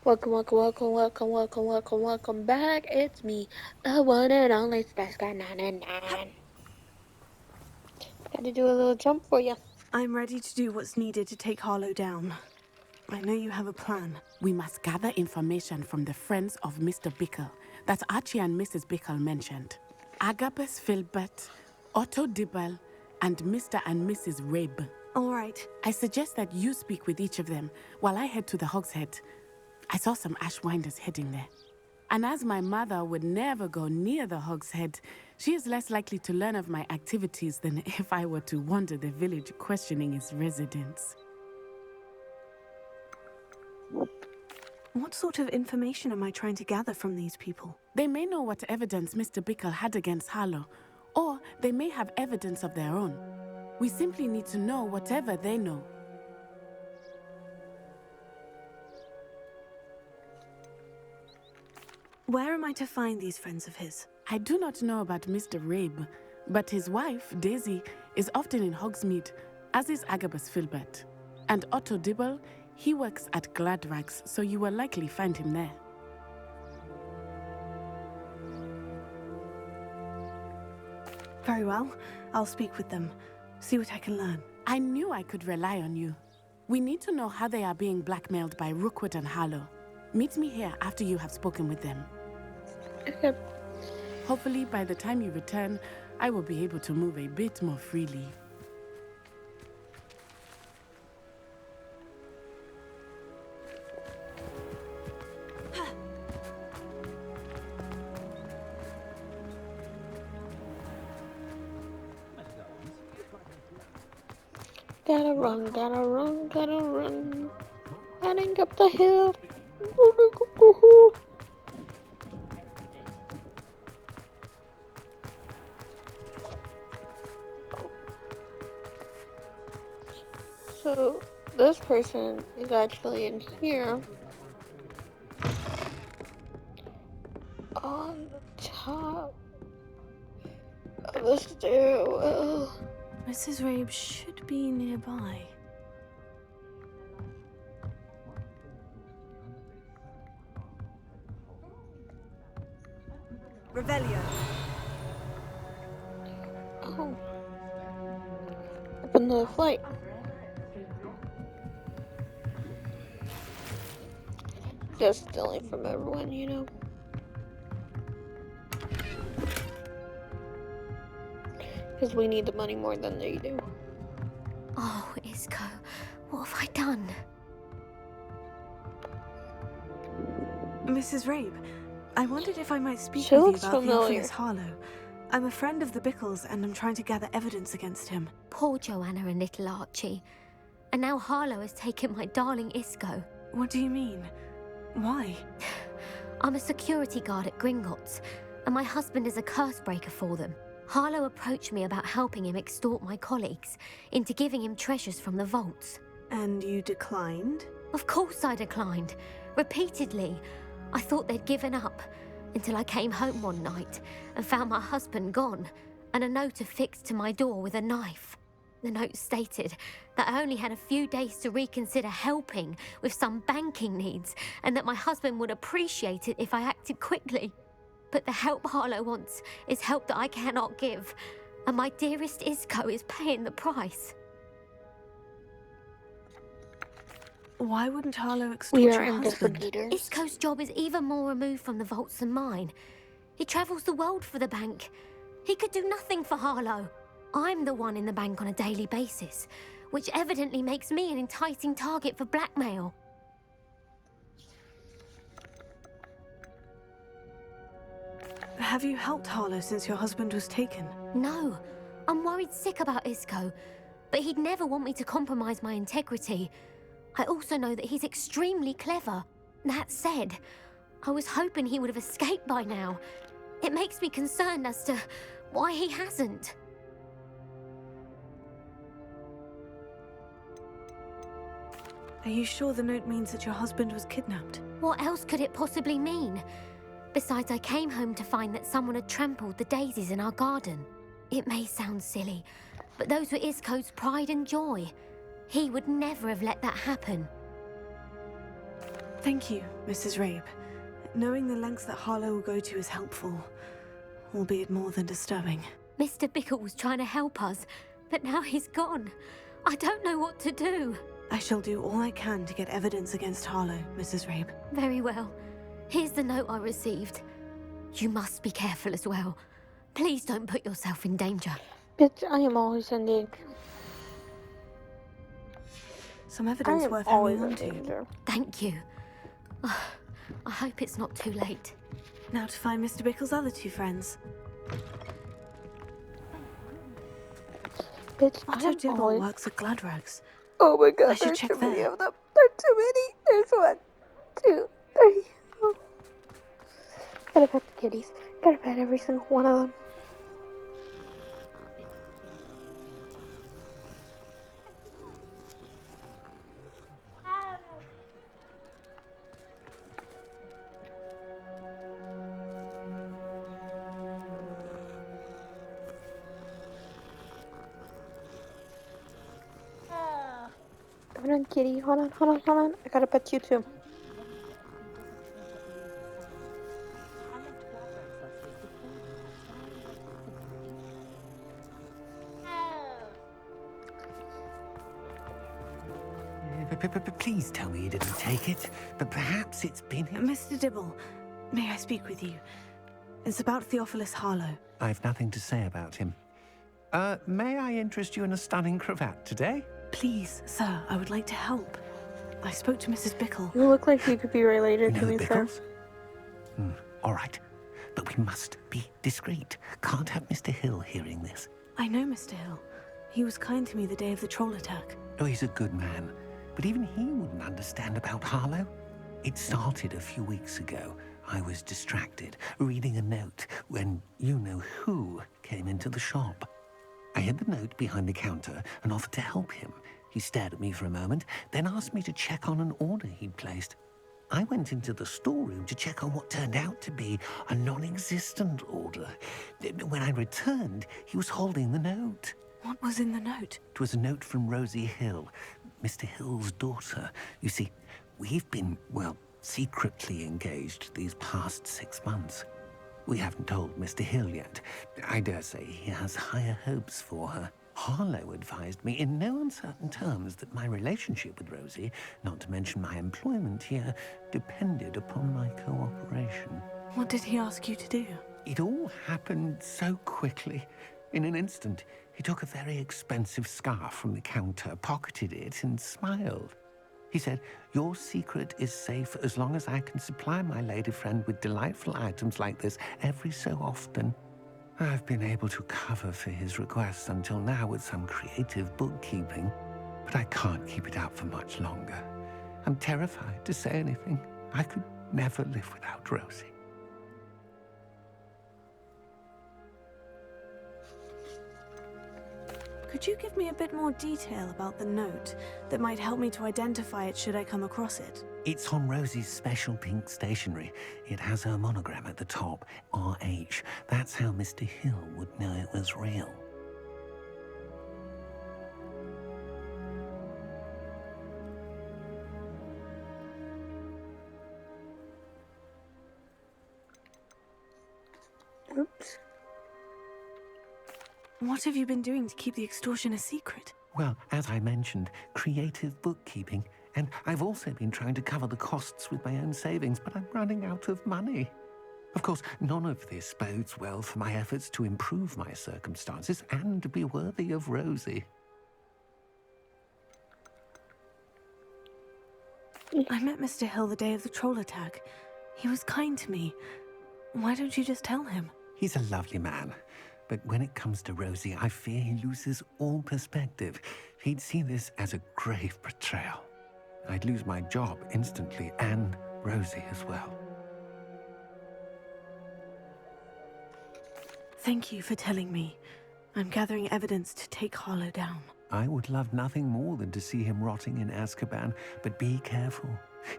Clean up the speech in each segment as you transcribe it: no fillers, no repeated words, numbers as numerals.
Welcome back. It's me, the one and only Space Guy 999. Got to do a little jump for you. I'm ready to do what's needed to take Harlow down. I know you have a plan. We must gather information from the friends of Mr. Bickle that Archie and Mrs. Bickle mentioned. Agabus Filbert, Otto Dibble, and Mr. and Mrs. Rabe. All right. I suggest that you speak with each of them while I head to the Hogshead. I saw some Ashwinders heading there. And as my mother would never go near the Hogshead, she is less likely to learn of my activities than if I were to wander the village questioning its residents. What sort of information am I trying to gather from these people? They may know what evidence Mr. Bickle had against Harlow, or they may have evidence of their own. We simply need to know whatever they know. Where am I to find these friends of his? I do not know about Mr. Rabe, but his wife, Daisy, is often in Hogsmeade, as is Agabus Filbert. And Otto Dibble, he works at Gladrags, so you will likely find him there. Very well. I'll speak with them. See what I can learn. I knew I could rely on you. We need to know how they are being blackmailed by Rookwood and Harlow. Meet me here after you have spoken with them. Okay. Hopefully, by the time you return, I will be able to move a bit more freely. Gotta run. Heading up the hill. So, this person is actually in here. On the top of the stairwell. Mrs. Rabe should be nearby. Revelio. Oh. Up in the flight. Just stealing from everyone, you know. Because we need the money more than they do. Oh, Isco, what have I done? Mrs. Rabe, I wondered if I might speak She with you looks about the familiar. infamous Harlow. I'm a friend of the Bickles and I'm trying to gather evidence against him. Poor Joanna and little Archie. And now Harlow has taken my darling Isco. What do you mean? Why? I'm a security guard at Gringotts, and my husband is a curse breaker for them. Harlow approached me about helping him extort my colleagues into giving him treasures from the vaults. And you declined? Of course I declined. Repeatedly. I thought they'd given up, until I came home one night and found my husband gone, and a note affixed to my door with a knife. The note stated that I only had a few days to reconsider helping with some banking needs, and that my husband would appreciate it if I acted quickly. But the help Harlow wants is help that I cannot give, and my dearest Isco is paying the price. Why wouldn't Harlow extort We your are husband? investigators. Isco's job is even more removed from the vaults than mine. He travels the world for the bank. He could do nothing for Harlow. I'm the one in the bank on a daily basis, which evidently makes me an enticing target for blackmail. Have you helped Harlow since your husband was taken? No, I'm worried sick about Isco, but he'd never want me to compromise my integrity. I also know that he's extremely clever. That said, I was hoping he would have escaped by now. It makes me concerned as to why he hasn't. Are you sure the note means that your husband was kidnapped? What else could it possibly mean? Besides, I came home to find that someone had trampled the daisies in our garden. It may sound silly, but those were Isco's pride and joy. He would never have let that happen. Thank you, Mrs. Rabe. Knowing the lengths that Harlow will go to is helpful, albeit more than disturbing. Mr. Bickle was trying to help us, but now he's gone. I don't know what to do. I shall do all I can to get evidence against Harlow, Mrs. Rabe. Very well. Here's the note I received. You must be careful as well. Please don't put yourself in danger. Bitch, I am always in danger. Some I evidence am worth always hanging in on to. danger. Thank you. I hope it's not too late. Now to find Mr. Bickle's other two friends. Bitch, I Otto am Dibble always... works at Gladrags. Oh my god, I should there's check too many there. of them. There's too many. There's 1, 2, 3. Oh. Gotta pet the kitties. Gotta pet every single one of them. Hold on, kitty. Hold on. I gotta pet you too. Please tell me you didn't take it, but perhaps it's been... Mr. Dibble, may I speak with you? It's about Theophilus Harlow. I've nothing to say about him. May I interest you in a stunning cravat today? Please, sir, I would like to help. I spoke to Mrs. Bickle. You look like you could be related You to know me, the sir. Bickles? All right, but we must be discreet. Can't have Mr. Hill hearing this. I know Mr. Hill. He was kind to me the day of the troll attack. Oh, he's a good man, but even he wouldn't understand about Harlow. It started a few weeks ago. I was distracted, reading a note, when you-know-who came into the shop. I hid the note behind the counter and offered to help him. He stared at me for a moment, then asked me to check on an order he'd placed. I went into the storeroom to check on what turned out to be a non-existent order. When I returned, he was holding the note. What was in the note? It was a note from Rosie Hill, Mr. Hill's daughter. You see, we've been, well, secretly engaged these past 6 months. We haven't told Mr. Hill yet. I dare say he has higher hopes for her. Harlow advised me in no uncertain terms that my relationship with Rosie, not to mention my employment here, depended upon my cooperation. What did he ask you to do? It all happened so quickly. In an instant, he took a very expensive scarf from the counter, pocketed it, and smiled. He said, "Your secret is safe as long as I can supply my lady friend with delightful items like this every so often." I've been able to cover for his requests until now with some creative bookkeeping, but I can't keep it up for much longer. I'm terrified to say anything. I could never live without Rosie. Could you give me a bit more detail about the note that might help me to identify it should I come across it? It's on Rosie's special pink stationery. It has her monogram at the top, RH. That's how Mr. Hill would know it was real. Oops. What have you been doing to keep the extortion a secret? Well, as I mentioned, creative bookkeeping. And I've also been trying to cover the costs with my own savings, but I'm running out of money. Of course, none of this bodes well for my efforts to improve my circumstances and to be worthy of Rosie. I met Mr. Hill the day of the troll attack. He was kind to me. Why don't you just tell him? He's a lovely man. But when it comes to Rosie, I fear he loses all perspective. He'd see this as a grave betrayal. I'd lose my job instantly, and Rosie as well. Thank you for telling me. I'm gathering evidence to take Harlow down. I would love nothing more than to see him rotting in Azkaban, but be careful.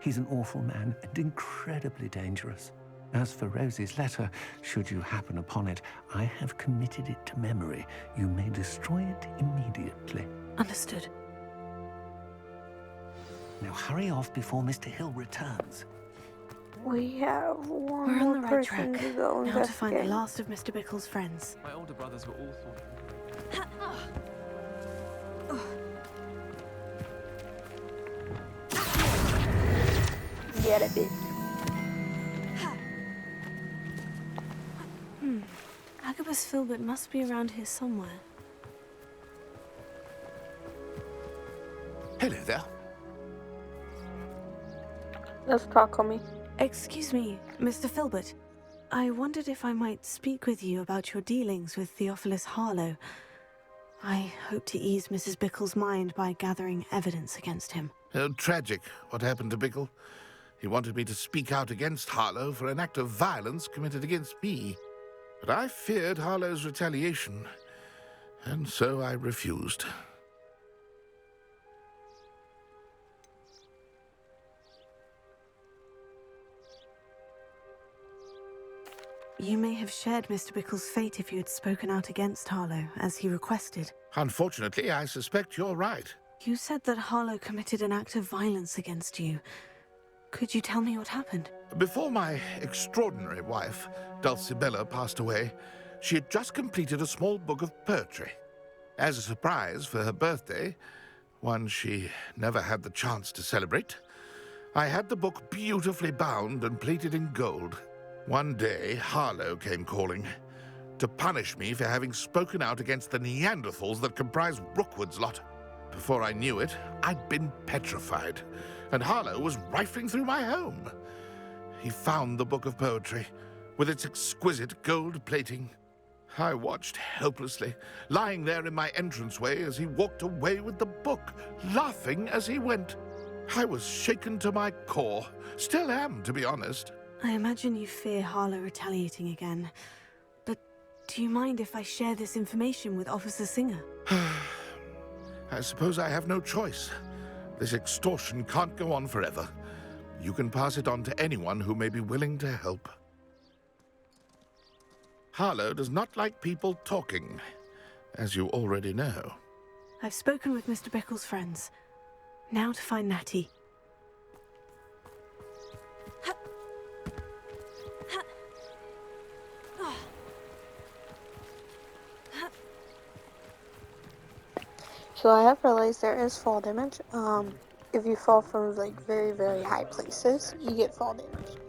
He's an awful man and incredibly dangerous. As for Rosie's letter, should you happen upon it, I have committed it to memory. You may destroy it immediately. Understood. Now hurry off before Mr. Hill returns. We have one We're on more the right person track. to go Now to find the investigate. last of Mr. Bickle's friends. My older brothers were all thought. Get it, bitch. Agabus Filbert must be around here somewhere. Hello there. Let's talk, homie. Excuse me, Mr. Filbert. I wondered if I might speak with you about your dealings with Theophilus Harlow. I hope to ease Mrs. Bickle's mind by gathering evidence against him. Tragic, what happened to Bickle. He wanted me to speak out against Harlow for an act of violence committed against me. But I feared Harlow's retaliation, and so I refused. You may have shared Mr. Bickle's fate if you had spoken out against Harlow, as he requested. Unfortunately, I suspect you're right. You said that Harlow committed an act of violence against you. Could you tell me what happened? Before my extraordinary wife, Dulcibella, passed away, she had just completed a small book of poetry. As a surprise for her birthday, one she never had the chance to celebrate, I had the book beautifully bound and plated in gold. One day, Harlow came calling to punish me for having spoken out against the Neanderthals that comprise Rookwood's lot. Before I knew it, I'd been petrified, and Harlow was rifling through my home. He found the book of poetry, with its exquisite gold plating. I watched helplessly, lying there in my entranceway as he walked away with the book, laughing as he went. I was shaken to my core, still am, to be honest. I imagine you fear Harlow retaliating again. But do you mind if I share this information with Officer Singer? I suppose I have no choice. This extortion can't go on forever. You can pass it on to anyone who may be willing to help. Harlow does not like people talking, as you already know. I've spoken with Mr. Bickle's friends. Now to find Natty. So I have realized there is fall damage. If you fall from like very, very high places, you get fall damage.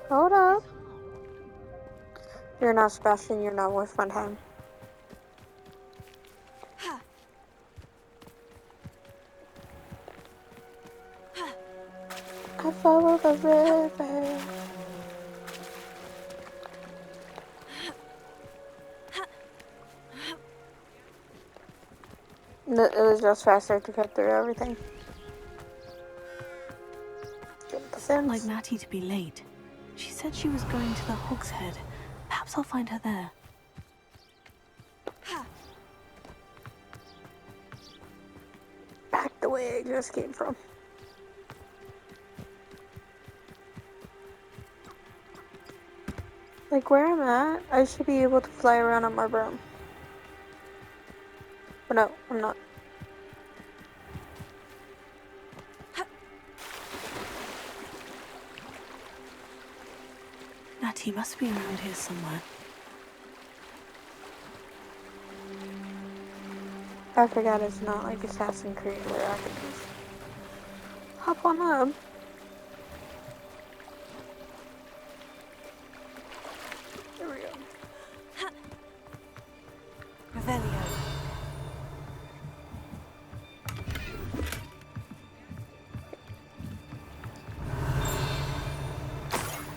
Hold up. You're not Sebastian, you're not worth my time. I follow the river. It was just faster to cut through everything. Jump the fence. Like Natty to be late. She said she was going to the Hog's Head. Perhaps I'll find her there. Back the way I just came from. Like where I'm at, I should be able to fly around on my broom. But no, I'm not. Natty must be around here somewhere. I forgot it's not like Assassin's Creed where I can just hop on up. There we go. Revelio.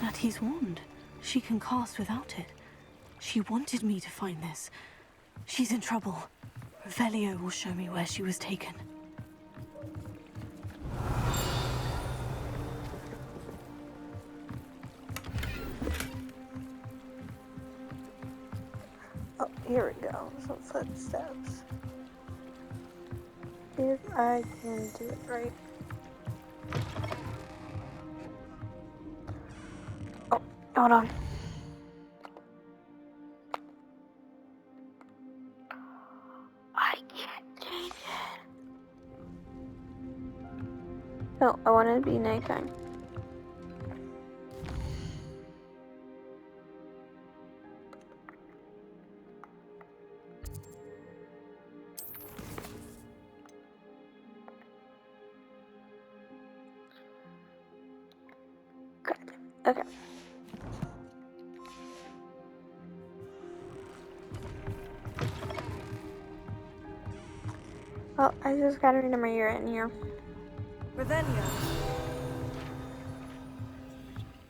Natty's wand. She can cast without it. She wanted me to find this. She's in trouble. Revelio will show me where she was taken. Oh, here we go. Some footsteps. If I can do it right. Oh, hold on. I can't change it. No, I want it to be nighttime. Good. Okay. Well, I just gotta remember you're in here. Revelio.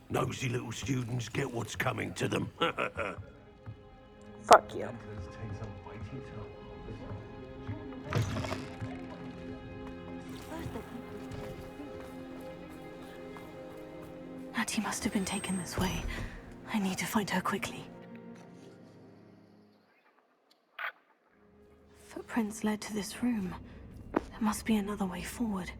Nosy little students get what's coming to them. Fuck you. Natty must have been taken this way. I need to find her quickly. Footprints led to this room. There must be another way forward.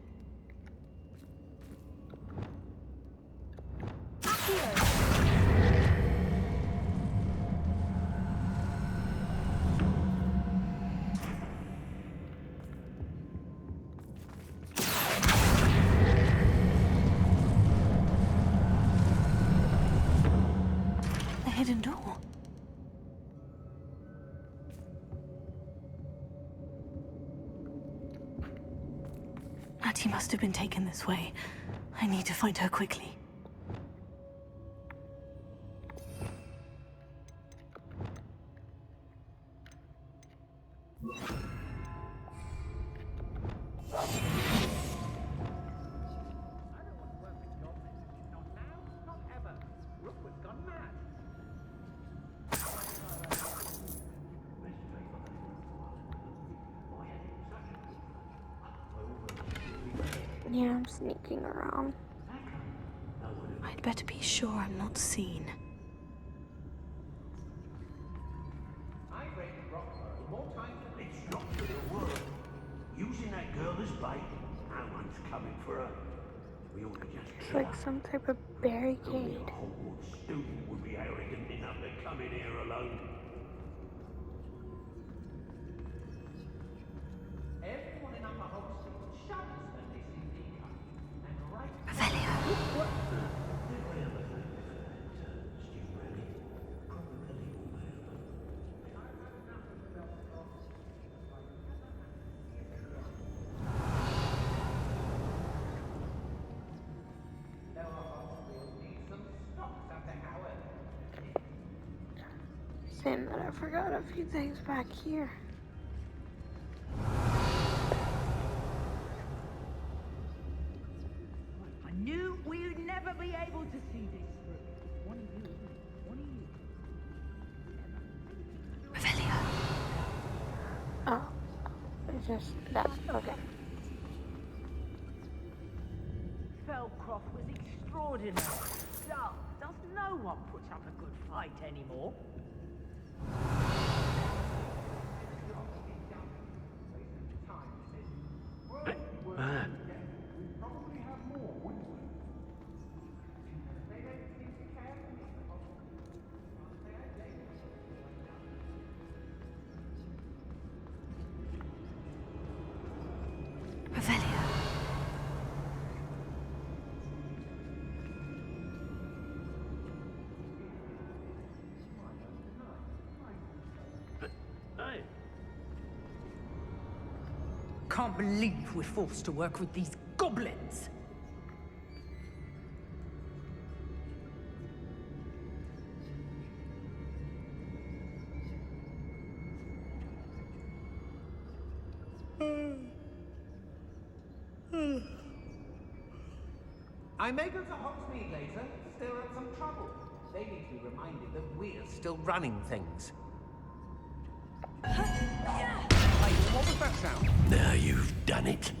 The hidden door. Natty must have been taken this way. I need to find her quickly. Yeah, I'm sneaking around. I'd better be sure I'm not seen. It's not for the world. Using that girl as bait, no one's coming for her. We ought to just It's like some type of barricade. a Hogwarts student would be arrogant enough to come in here alone. Everyone in Upper Hope Street shudders when they see thee coming. And right Revelio. Saying that I forgot a few things back here. I knew we'd never be able to see this through. One of you. Revelio. Oh, it's just that. Okay. Felcroft was extraordinary. Does no one put up a good fight anymore? Revelio. Hey, Can't believe we're forced to work with these goblins. I may go to Hogsmeade later, stir up some trouble. They need to be reminded that we're still running things. Hey, what was that sound? now you've done it.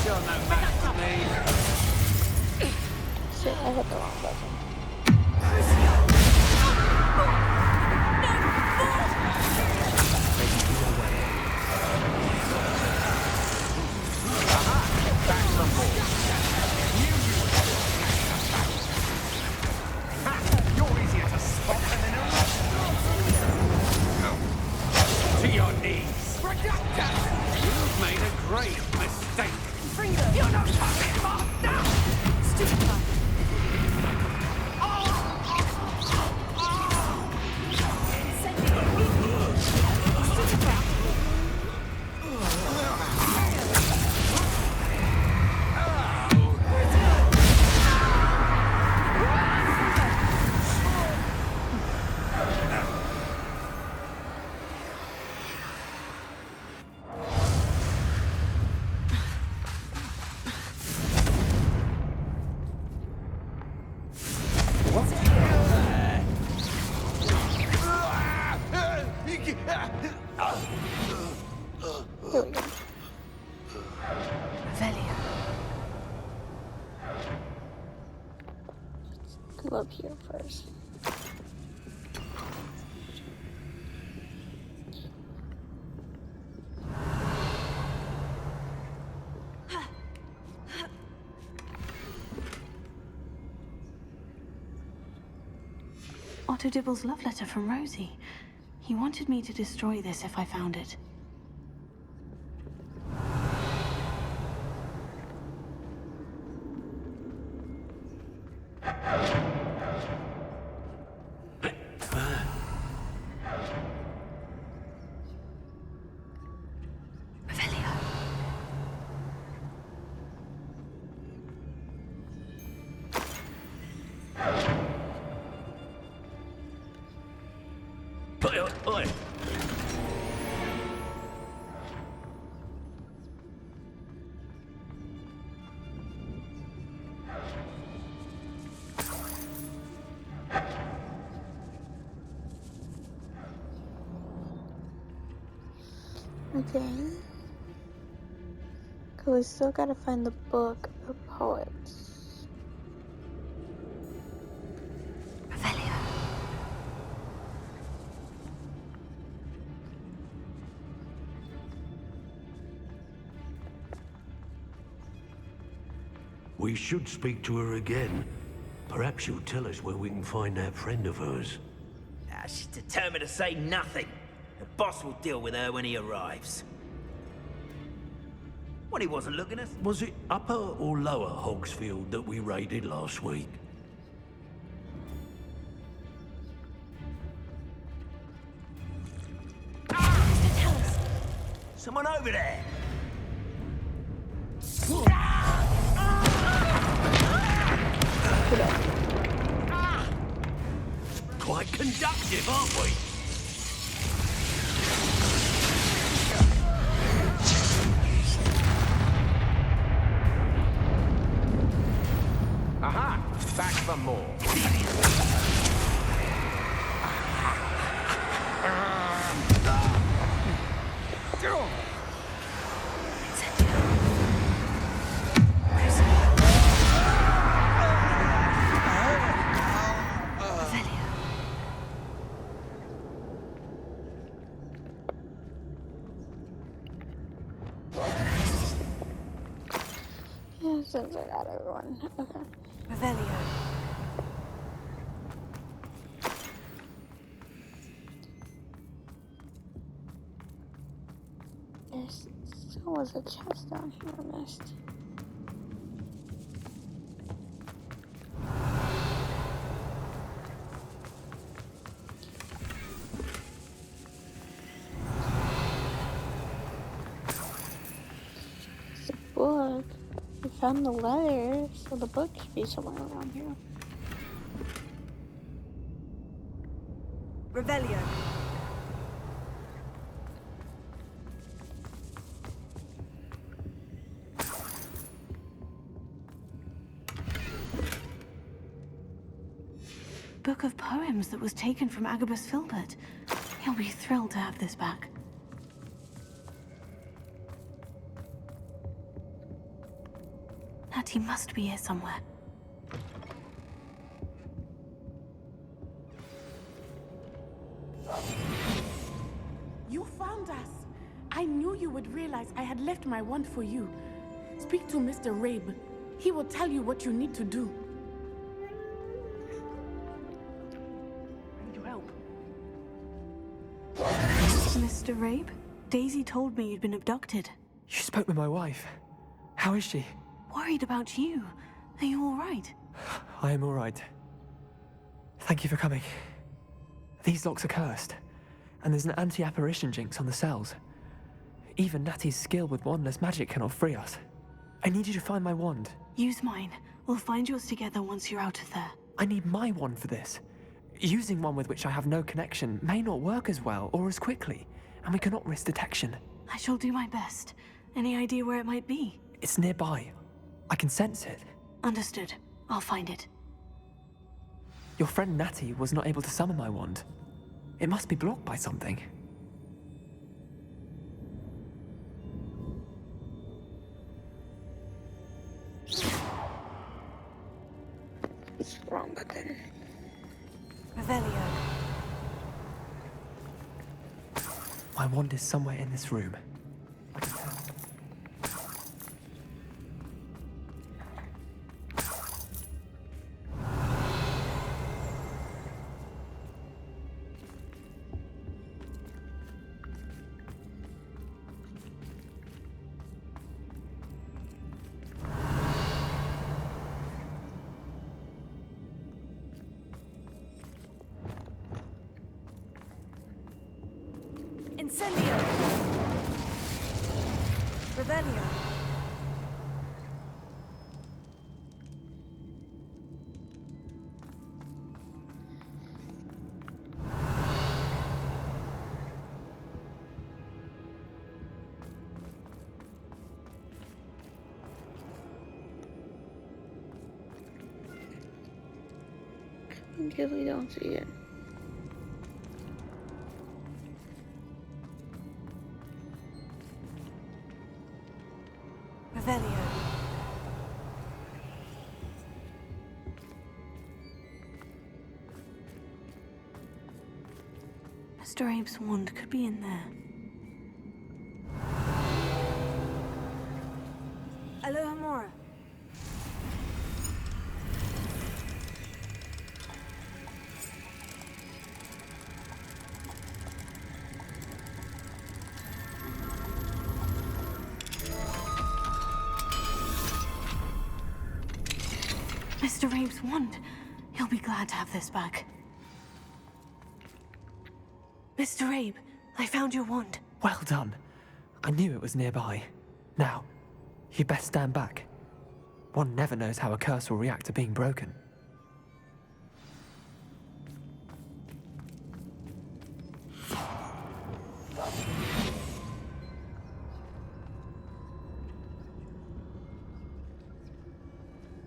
You're no match for me. Shit, I hit the wrong button. Here we go. Revelio. Go up here first. Otto Dibble's love letter from Rosie. He wanted me to destroy this if I found it. Revelio. Oi! Okay. Cause we still gotta find the book of poets. Revelio. We should speak to her again. Perhaps she'll tell us where we can find that friend of hers. She's determined to say nothing. The boss will deal with her when he arrives. When he wasn't looking at us. Was it Upper or Lower Hogsfield that we raided last week? Someone over there! Quite conductive, aren't we? Aha! Back for more. Yeah, since I got everyone. Okay. Revelio. There still was a chest down here I missed. It's a book. We found the letter, so the book should be somewhere around here. Revelio. Book of poems that was taken from Agabus Filbert. He'll be thrilled to have this back. Natty must be here somewhere. You found us. I knew you would realize I had left my wand for you. Speak to Mr. Rabe. He will tell you what you need to do. I need your help. Mr. Rabe? Daisy told me you'd been abducted. You spoke with my wife. How is she? Worried about you. Are you all right? I am all right. Thank you for coming. These locks are cursed, and there's an anti-apparition jinx on the cells. Even Natty's skill with wandless magic cannot free us. I need you to find my wand. Use mine. We'll find yours together once you're out of there. I need my wand for this. Using one with which I have no connection may not work as well or as quickly, and we cannot risk detection. I shall do my best. Any idea where it might be? It's nearby. I can sense it. Understood. I'll find it. Your friend Natty was not able to summon my wand. It must be blocked by something. something. Revelio. My wand is somewhere in this room. Incendio. Revelio. Until we don't see it. Revelio. Mr. Abe's wand could be in there. Alohomora. Mr. Abe's wand. He'll be glad to have this back. Mr. Abe, I found your wand. Well done. I knew it was nearby. Now, you best stand back. One never knows how a curse will react to being broken.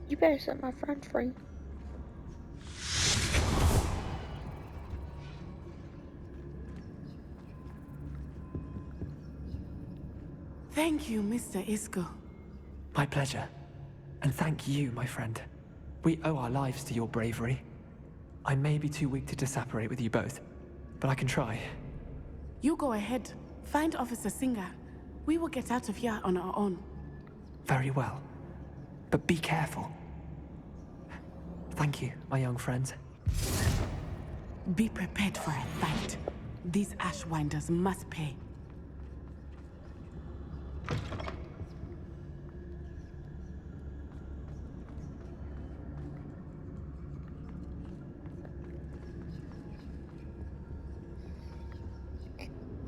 You better set my friend free. Thank you, Mr. Isco. My pleasure. And thank you, my friend. We owe our lives to your bravery. I may be too weak to disapparate with you both, but I can try. You go ahead. Find Officer Singer. We will get out of here on our own. Very well. But be careful. Thank you, my young friends. Be prepared for a fight. These Ashwinders must pay.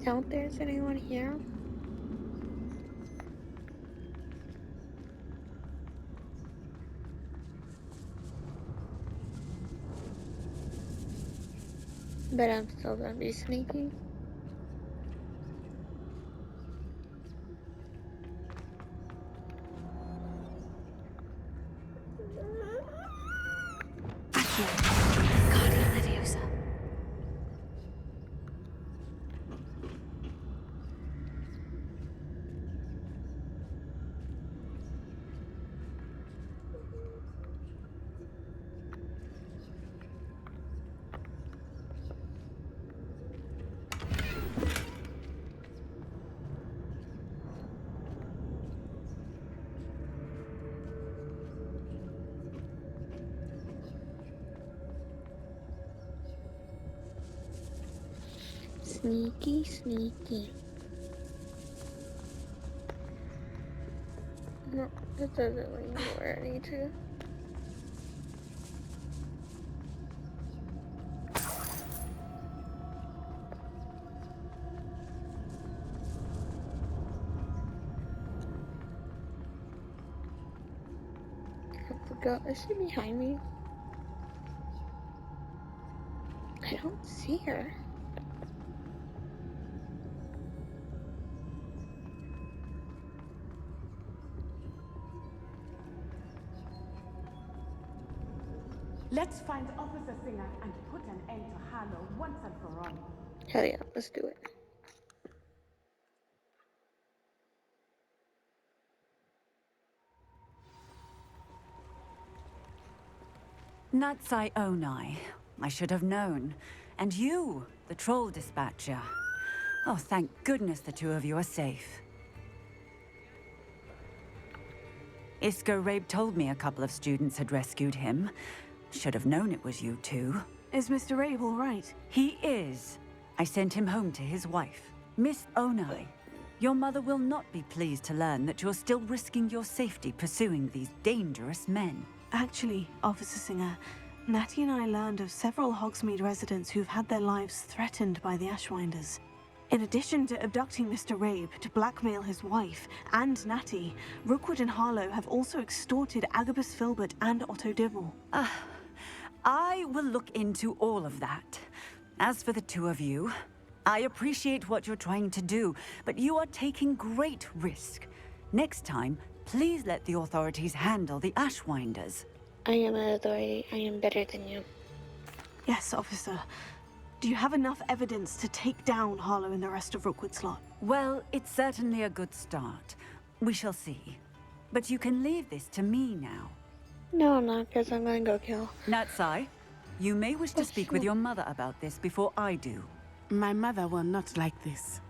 Doubt there's anyone here. But I'm still gonna be sneaky. Guardian Leviosa. Sneaky, sneaky. No, it doesn't lead me where I need to. I forgot. Is she behind me? I don't see her. Let's find Officer Singer and put an end to Harlow once and for all. Hell yeah, let's do it. Natsai Onai. I should have known. And you, the troll dispatcher. Oh, thank goodness the two of you are safe. Isco Rabe told me a couple of students had rescued him. Should have known it was you two. Is Mr. Rabe all right? He is. I sent him home to his wife. Miss Onai, your mother will not be pleased to learn that you're still risking your safety pursuing these dangerous men. Actually, Officer Singer, Natty and I learned of several Hogsmeade residents who've had their lives threatened by the Ashwinders. In addition to abducting Mr. Rabe to blackmail his wife and Natty, Rookwood and Harlow have also extorted Agabus Filbert and Otto Dibble. I will look into all of that. As for the two of you, I appreciate what you're trying to do, but you are taking great risk. Next time, please let the authorities handle the Ashwinders. I am an authority. I am better than you. Yes, officer. Do you have enough evidence to take down Harlow and the rest of Rookwood's lot? Well, it's certainly a good start. We shall see. But you can leave this to me now. No, I'm not, because I'm gonna go kill. Natsai, you may wish to speak with your mother about this before I do. My mother will not like this.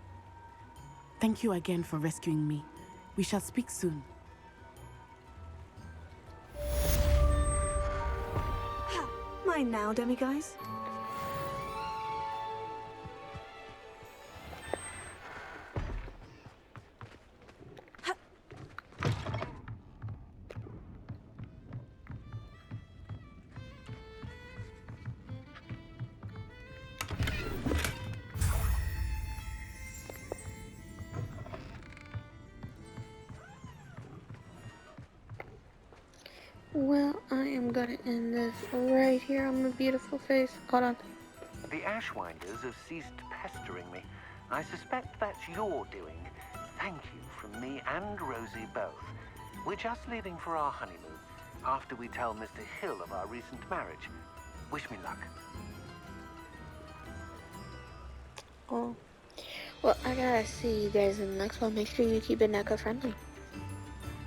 Thank you again for rescuing me. We shall speak soon. Mine now, demiguise. Well, I am gonna end this right here on my beautiful face. Hold on. The Ashwinders have ceased pestering me. I suspect that's your doing. Thank you from me and Rosie both. We're just leaving for our honeymoon, after we tell Mr. Hill of our recent marriage. Wish me luck. Oh. Well, I gotta see you guys in the next one. Make sure you keep it NECA friendly.